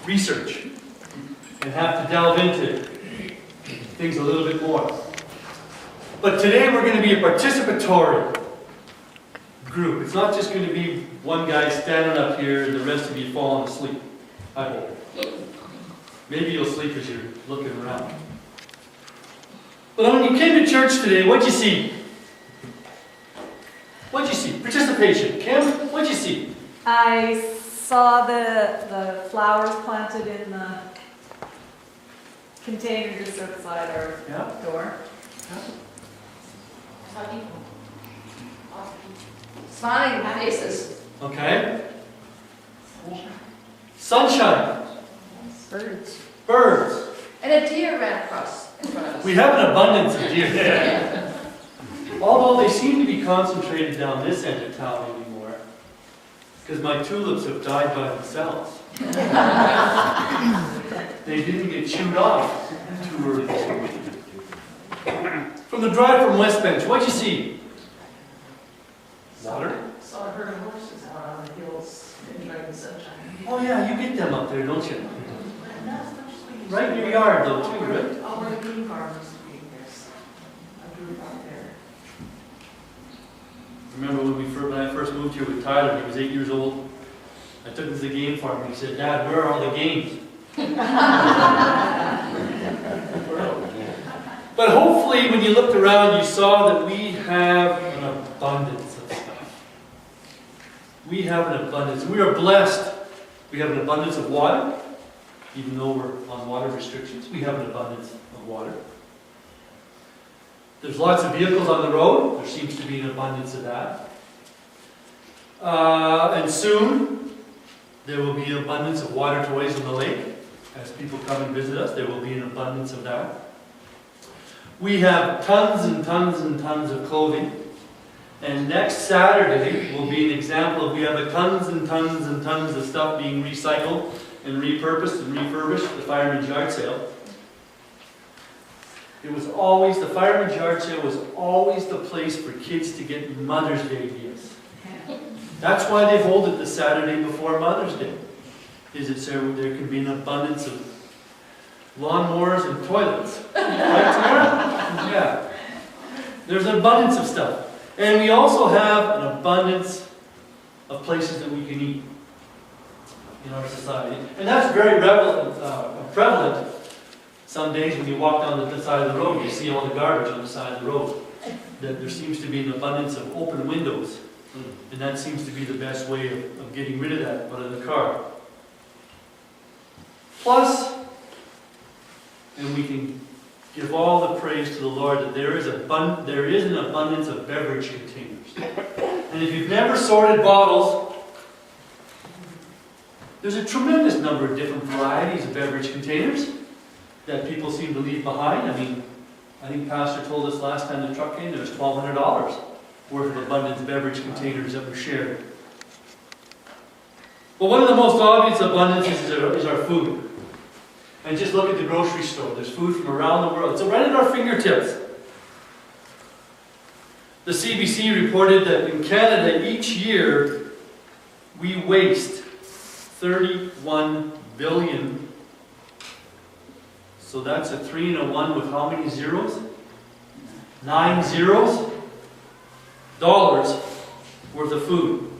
research and have to delve into things a little bit more. But today we're going to be a participatory group. It's not just going to be one guy standing up here and the rest of you falling asleep. I hope. Maybe you'll sleep as you're looking around. But when you came to church today, what'd you see? What'd you see? Participation. Kim, what'd you see? I saw the flowers planted in the container just outside our door. Smiling faces. Okay. Sunshine. Birds. Birds. And a deer ran across in front of us. We have an abundance of deer. Although they seem to be concentrated down this end of town anymore. Because my tulips have died by themselves. They didn't get chewed off too early this morning. From the drive from West Bench, what'd you see? Water? Saw a herd of horses out on the hills enjoying the sunshine. Oh yeah, you get them up there, don't you? Right in your yard though too, right? Oh, where the bean farmers being there. I grew up out there. Remember when I first moved here with Tyler, he was 8 years old. I took him to the game farm and he said, "Dad, where are all the games?" But hopefully when you looked around, you saw that we have an abundance of stuff. We have an abundance. We are blessed. We have an abundance of water. Even though we're on water restrictions, we have an abundance of water. There's lots of vehicles on the road. There seems to be an abundance of that. And soon, there will be an abundance of water toys on the lake. As people come and visit us, there will be an abundance of that. We have tons and tons and tons of clothing. And next Saturday will be an example of we have tons and tons and tons of stuff being recycled and repurposed and refurbished at the Fireman's Yard Sale. The Fireman's Yard Sale was always the place for kids to get Mother's Day gifts. That's why they hold it the Saturday before Mother's Day. Is it so there can be an abundance of lawnmowers and toilets. Right, Tamara? Yeah. There's an abundance of stuff. And we also have an abundance of places that we can eat in our society. And that's very prevalent. Some days when you walk down the side of the road, you see all the garbage on the side of the road. That there seems to be an abundance of open windows. And that seems to be the best way of getting rid of that out of the car. Plus, and we can give all the praise to the Lord that there is an abundance of beverage containers. And if you've never sorted bottles, there's a tremendous number of different varieties of beverage containers that people seem to leave behind. I mean, I think Pastor told us last time the truck came, there was $1,200 worth of abundance beverage containers that were shared. But one of the most obvious abundances is our food. And just look at the grocery store. There's food from around the world. It's right at our fingertips. The CBC reported that in Canada each year we waste 31 billion. So that's a 3 and a 1 with how many zeros? 9 zeros? Dollars worth of food.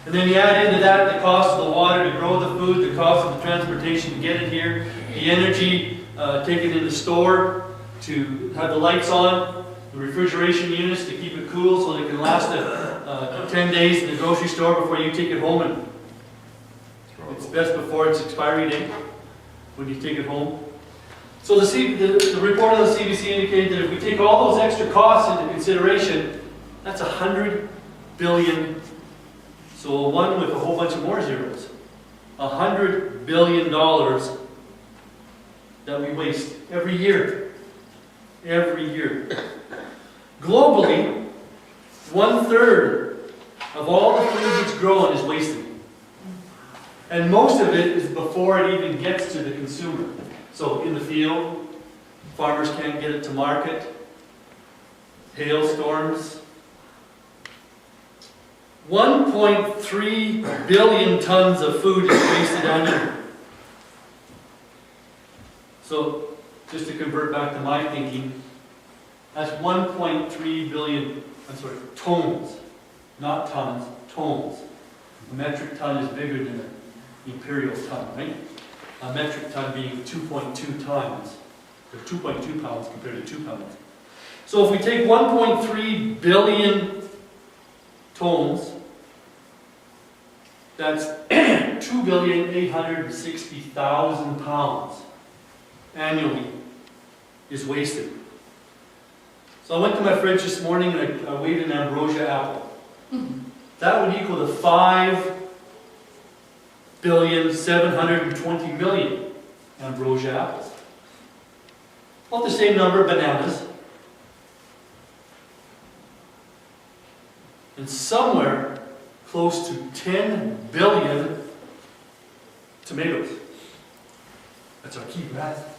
And then you add into that the cost of the water to grow the food, the cost of the transportation to get it here, the energy taken in the store to have the lights on, the refrigeration units to keep it cool so that it can last 10 days in the grocery store before you take it home. And it's best before its expiry date when you take it home. So the report of the CBC indicated that if we take all those extra costs into consideration, that's 100 billion. So a 1 with a whole bunch of more zeros. $100 billion that we waste every year. Every year. Globally, 1/3 of all the food that's grown is wasted. And most of it is before it even gets to the consumer. So in the field, farmers can't get it to market. Hailstorms. 1.3 billion tons of food is wasted annually. So, just to convert back to my thinking, that's 1.3 billion, tones, not tons, tones. A metric ton is bigger than an imperial ton, right? A metric ton being 2.2 tons, or 2.2 pounds compared to 2 pounds. So if we take 1.3 billion tones, that's 2,860,000 pounds annually is wasted. So I went to my fridge this morning and I weighed an ambrosia apple. That would equal to 5,720,000,000 ambrosia apples. About the same number of bananas. And somewhere close to 10 billion tomatoes. That's our key math.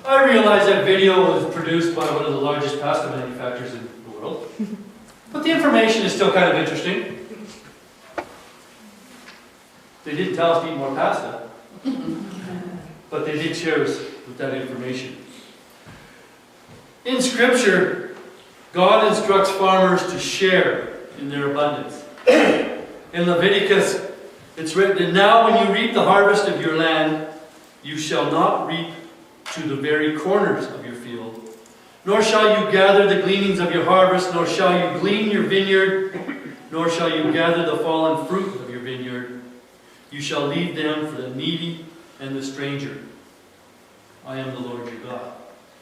I realize that video was produced by one of the largest pasta manufacturers in the world, but the information is still kind of interesting. They didn't tell us to eat more pasta, but they did share us with that information. In Scripture, God instructs farmers to share in their abundance. In Leviticus, it's written, "And now when you reap the harvest of your land, you shall not reap to the very corners of your field, nor shall you gather the gleanings of your harvest, nor shall you glean your vineyard, nor shall you gather the fallen fruit of your vineyard. You shall leave them for the needy and the stranger. I am the Lord your God."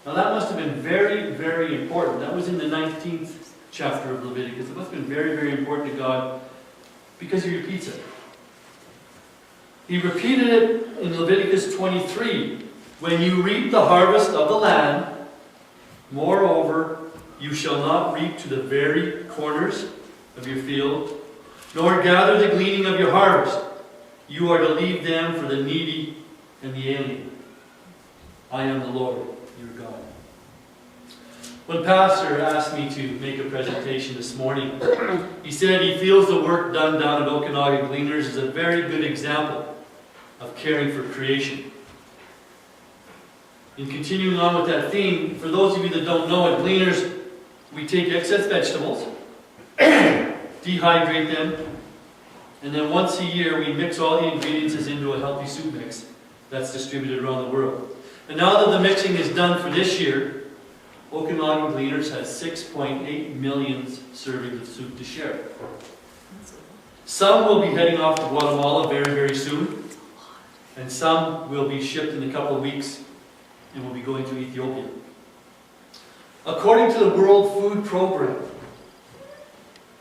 Now that must have been very, very important. That was in the 19th chapter of Leviticus. It must have been very, very important to God because he repeats it. He repeated it in Leviticus 23. "When you reap the harvest of the land, moreover, you shall not reap to the very corners of your field, nor gather the gleaning of your harvest. You are to leave them for the needy and the alien. I am the Lord, your God." When Pastor asked me to make a presentation this morning, he said he feels the work done down at Okanagan Gleaners is a very good example of caring for creation. In continuing on with that theme, for those of you that don't know, at Gleaners, we take excess vegetables, dehydrate them, and then once a year we mix all the ingredients into a healthy soup mix that's distributed around the world. And now that the mixing is done for this year, Okanagan Gleaners has 6.8 million servings of soup to share. Some will be heading off to Guatemala very, very soon. And some will be shipped in a couple of weeks and will be going to Ethiopia. According to the World Food Program,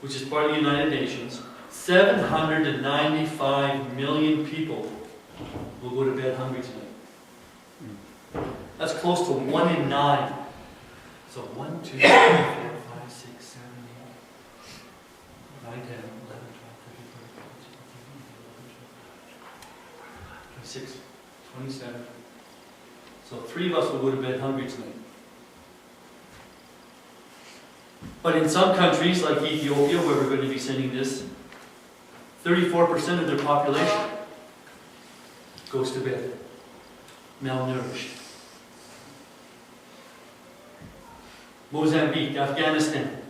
which is part of the United Nations, 795 million people will go to bed hungry tonight. That's close to 1 in 9. So 1, 2, 3, 4, 5, 6, 7, 8, 9, 10, 11, 12, 13, 14, 15, 16, 27. So 3 of us will go to bed hungry tonight. But in some countries, like Ethiopia, where we're going to be sending this, 34% of their population goes to bed malnourished. Mozambique, Afghanistan,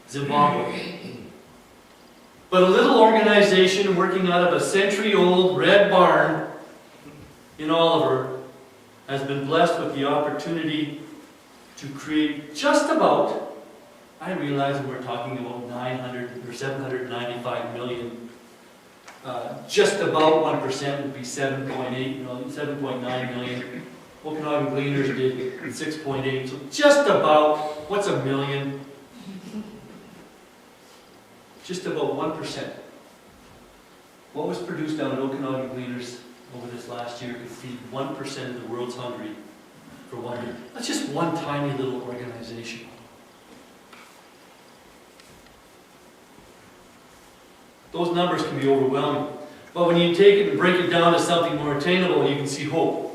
Zimbabwe. But a little organization working out of a century-old red barn in Oliver has been blessed with the opportunity to create just about, I realize that we're talking about 900 or 795 million. Just about 1% would be 7.8 million, 7.9 million. Okanagan Gleaners did 6.8, so just about, what's a million? Just about 1%. What was produced down at Okanagan Gleaners over this last year could feed 1% of the world's hungry for 1 year. That's just one tiny little organization. Those numbers can be overwhelming. But when you take it and break it down to something more attainable, you can see hope.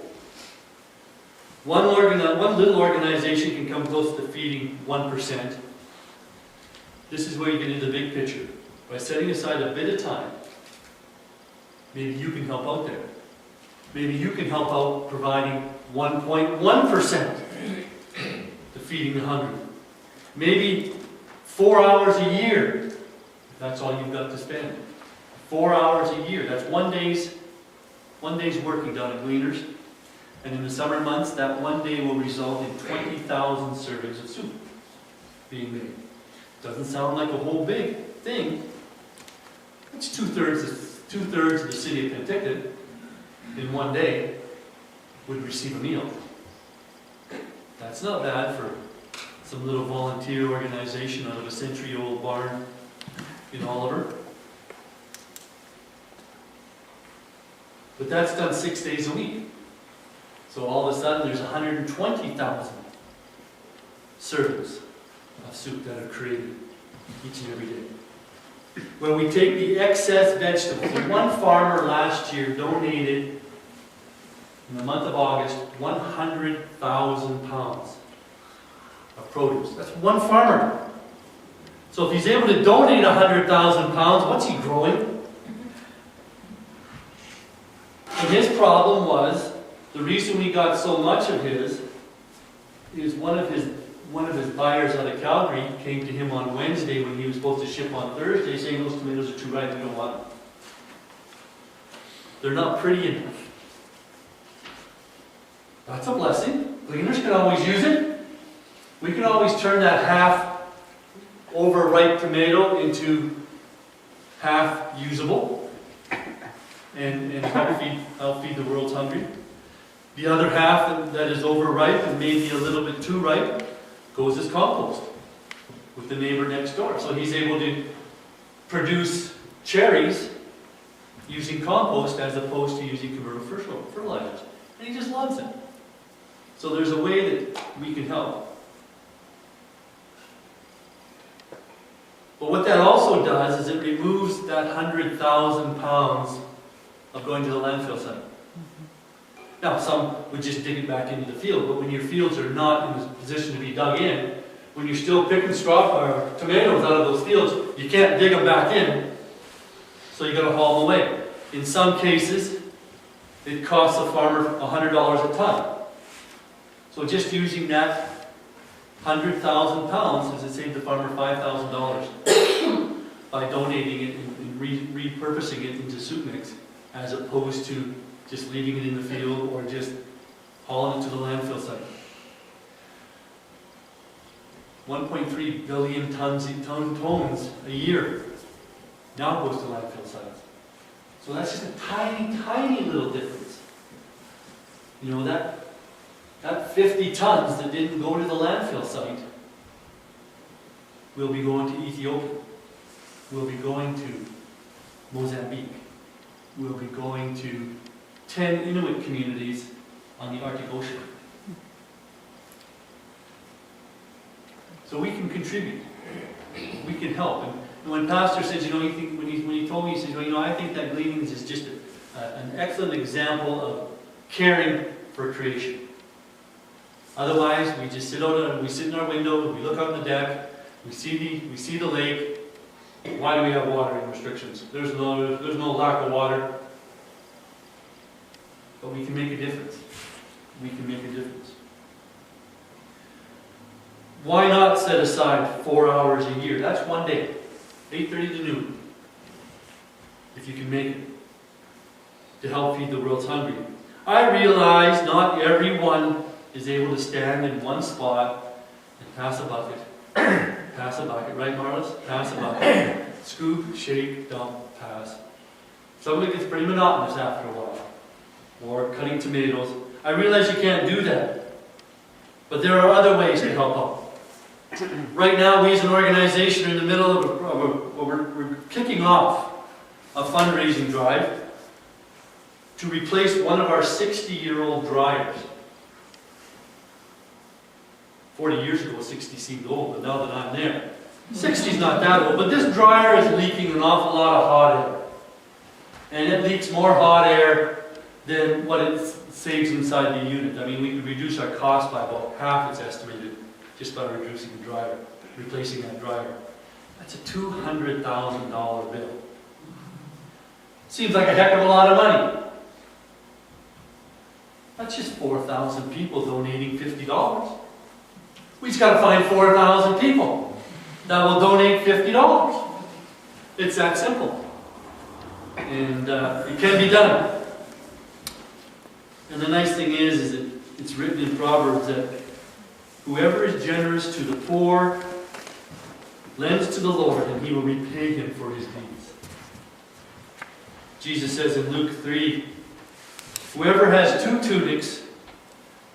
One little organization can come close to feeding 1%. This is where you get into the big picture. By setting aside a bit of time, maybe you can help out there. Maybe you can help out providing 1.1% to feeding the hungry. Maybe 4 hours a year, if that's all you've got to spend. 4 hours a year, that's one day's working down at Gleaners. And in the summer months, that one day will result in 20,000 servings of soup being made. Doesn't sound like a whole big thing. It's two-thirds of the city of Penticton in one day would receive a meal. That's not bad for some little volunteer organization out of a century-old barn in Oliver. But that's done 6 days a week. So all of a sudden there's 120,000 servings of soup that are created each and every day. When we take the excess vegetables, one farmer last year donated, in the month of August, 100,000 pounds of produce. That's one farmer. So if he's able to donate 100,000 pounds, what's he growing? And his problem was, the reason we got so much of his is one of his buyers out of Calgary came to him on Wednesday when he was supposed to ship on Thursday, saying those tomatoes are too ripe, we don't want them. They're not pretty enough. That's a blessing. Gleaners can always use it. We can always turn that half overripe tomato into half usable and help feed the world's hungry. The other half that is overripe and maybe a little bit too ripe goes as compost with the neighbor next door. So he's able to produce cherries using compost as opposed to using commercial fertilizers. And he just loves it. So there's a way that we can help. But what that also does is it removes that 100,000 pounds of going to the landfill site. Now, some would just dig it back into the field, but when your fields are not in the position to be dug in, when you're still picking tomatoes out of those fields, you can't dig them back in, so you got to haul them away. In some cases, it costs a farmer $100 a ton. So just using that 100,000 pounds has saved the farmer $5,000 by donating it and repurposing it into soup mix, as opposed to just leaving it in the field or just hauling it to the landfill site. 1.3 billion tons a year now goes to landfill sites. So that's just a tiny, tiny little difference. You know, that 50 tons that didn't go to the landfill site will be going to Ethiopia, will be going to Mozambique, will be going to 10 Inuit communities on the Arctic Ocean. So we can contribute, we can help. And when Pastor said, you know, when he told me, he said, you know, I think that Gleaners is just an excellent example of caring for creation. Otherwise, we just sit in our window, we look out the deck, we see the lake. Why do we have watering restrictions? There's no lack of water, but we can make a difference. We can make a difference. Why not set aside 4 hours a year? That's one day, 8:30 to noon, if you can make it, to help feed the world's hungry. I realize not everyone is able to stand in one spot and pass a bucket. Pass a bucket, right, Marlis? Pass a bucket. Scoop, shake, dump, pass. Some of it gets pretty monotonous after a while. Or cutting tomatoes. I realize you can't do that. But there are other ways to help out. Right now, we as an organization are in the middle of we're kicking off a fundraising drive to replace one of our 60-year-old dryers. 40 years ago, 60 seemed old, but now that I'm there, 60 is not that old, but this dryer is leaking an awful lot of hot air. And it leaks more hot air than what it saves inside the unit. I mean, we could reduce our cost by about half, it's estimated, just by reducing the dryer, replacing that dryer. That's a $200,000 bill. Seems like a heck of a lot of money. That's just 4,000 people donating $50. We just got to find 4,000 people that will donate $50. It's that simple. And it can be done. And the nice thing is that it's written in Proverbs that whoever is generous to the poor lends to the Lord, and He will repay him for his deeds. Jesus says in Luke 3, whoever has 2 tunics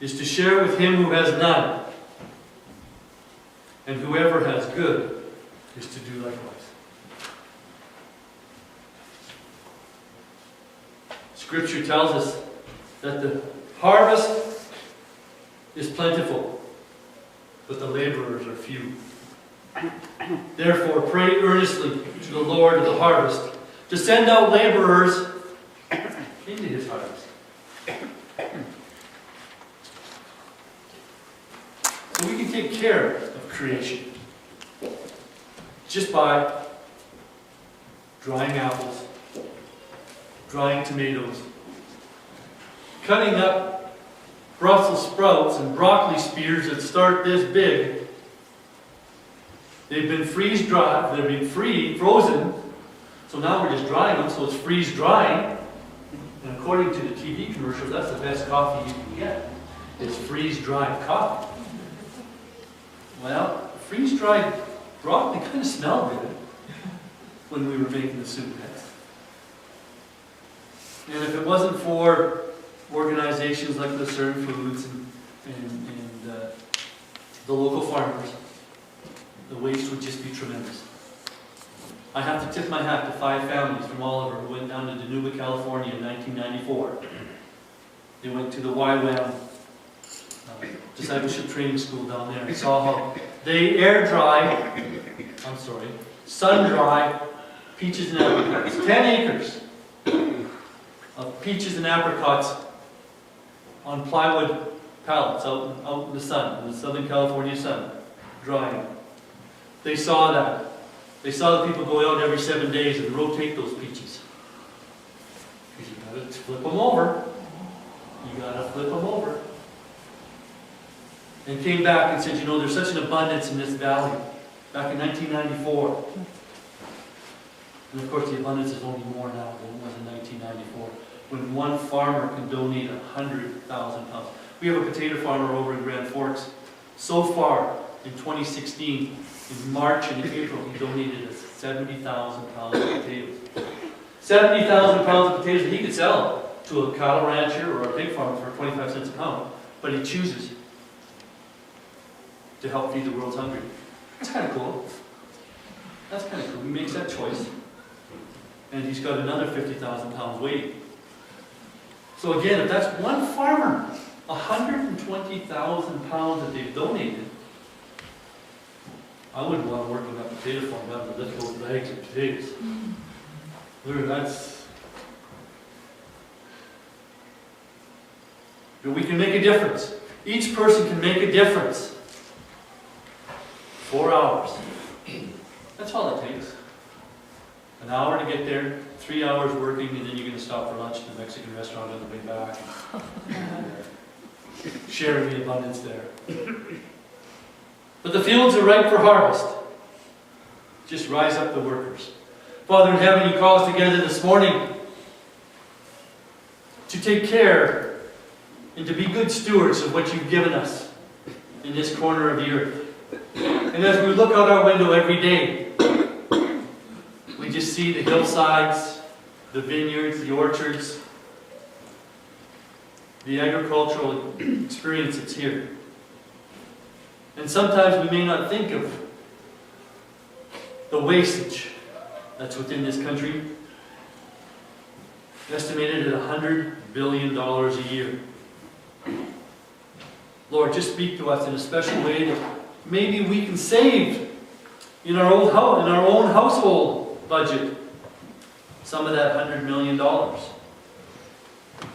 is to share with him who has none, and whoever has good is to do likewise. Scripture tells us that the harvest is plentiful, but the laborers are few. Therefore, pray earnestly to the Lord of the harvest to send out laborers into His harvest. So we can take care of creation just by drying apples, drying tomatoes, cutting up Brussels sprouts and broccoli spears that start this big. They've been freeze-dried, they've been frozen, so now we're just drying them, so it's freeze-drying. And according to the TV commercials, that's the best coffee you can get, is freeze-dried coffee. Well, freeze-dried broccoli kind of smelled good when we were making the soup. And if it wasn't for organizations like Lucerne Foods and the local farmers, the waste would just be tremendous. I have to tip my hat to 5 families from Oliver who went down to Dinuba, California in 1994. They went to the YWAM discipleship training school down there and saw how they sun dry peaches and apricots. 10 acres of peaches and apricots on plywood pallets out in the sun, in the Southern California sun, drying. They saw that. They saw the people go out every 7 days and rotate those peaches. Because you got to flip them over. You got to flip them over. And came back and said, you know, there's such an abundance in this valley. Back in 1994. And of course the abundance is only more now than it was in 1994. When one farmer can donate 100,000 pounds. We have a potato farmer over in Grand Forks. So far, in 2016, in March and April, he donated us 70,000 pounds of potatoes. 70,000 pounds of potatoes that he could sell to a cattle rancher or a pig farmer for 25 cents a pound, but he chooses to help feed the world's hungry. That's kind of cool. That's kind of cool. He makes that choice. And he's got another 50,000 pounds waiting. So again, if that's one farmer, 120,000 pounds that they've donated, I wouldn't want to work on that potato farm, having to lift those bags of potatoes. That's... But we can make a difference. Each person can make a difference. 4 hours. That's all it takes. An hour to get there, 3 hours working, and then you're going to stop for lunch at the Mexican restaurant on the way back. Sharing the abundance there. But the fields are ripe for harvest. Just rise up the workers. Father in heaven, you call us together this morning to take care and to be good stewards of what you've given us in this corner of the earth. And as we look out our window every day, we just see the hillsides, the vineyards, the orchards, the agricultural experience that's here. And sometimes we may not think of the wastage that's within this country, estimated at $100 billion a year. Lord, just speak to us in a special way that maybe we can save in our own household budget some of that $100 million.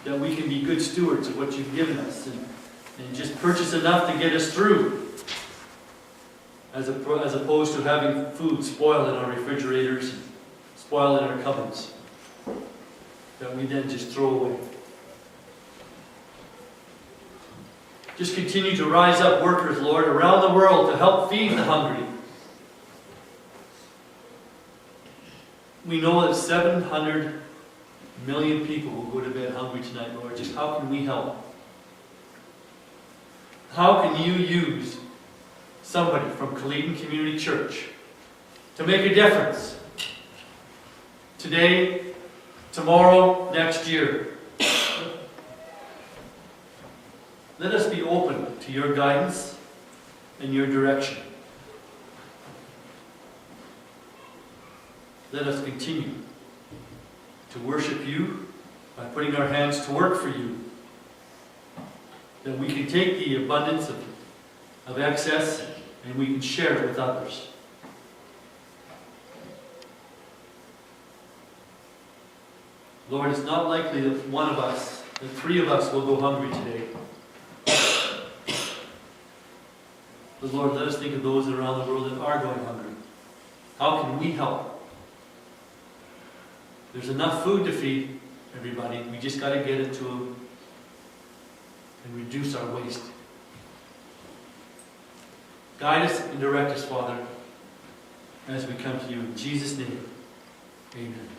That we can be good stewards of what you've given us and just purchase enough to get us through, as opposed to having food spoil in our refrigerators and spoil in our cupboards that we then just throw away. Just continue to rise up workers, Lord, around the world to help feed the hungry. We know that 700 million people will go to bed hungry tonight, Lord. Just how can we help? How can you use somebody from Kaleden Community Church to make a difference today, tomorrow, next year? Let us be open to your guidance and your direction. Let us continue to worship you by putting our hands to work for you, that we can take the abundance of excess and we can share it with others. Lord, it's not likely that one of us, that 3 of us will go hungry today. But Lord, let us think of those around the world that are going hungry. How can we help? There's enough food to feed everybody. We just got to get it to them and reduce our waste. Guide us and direct us, Father, as we come to you. In Jesus' name, amen.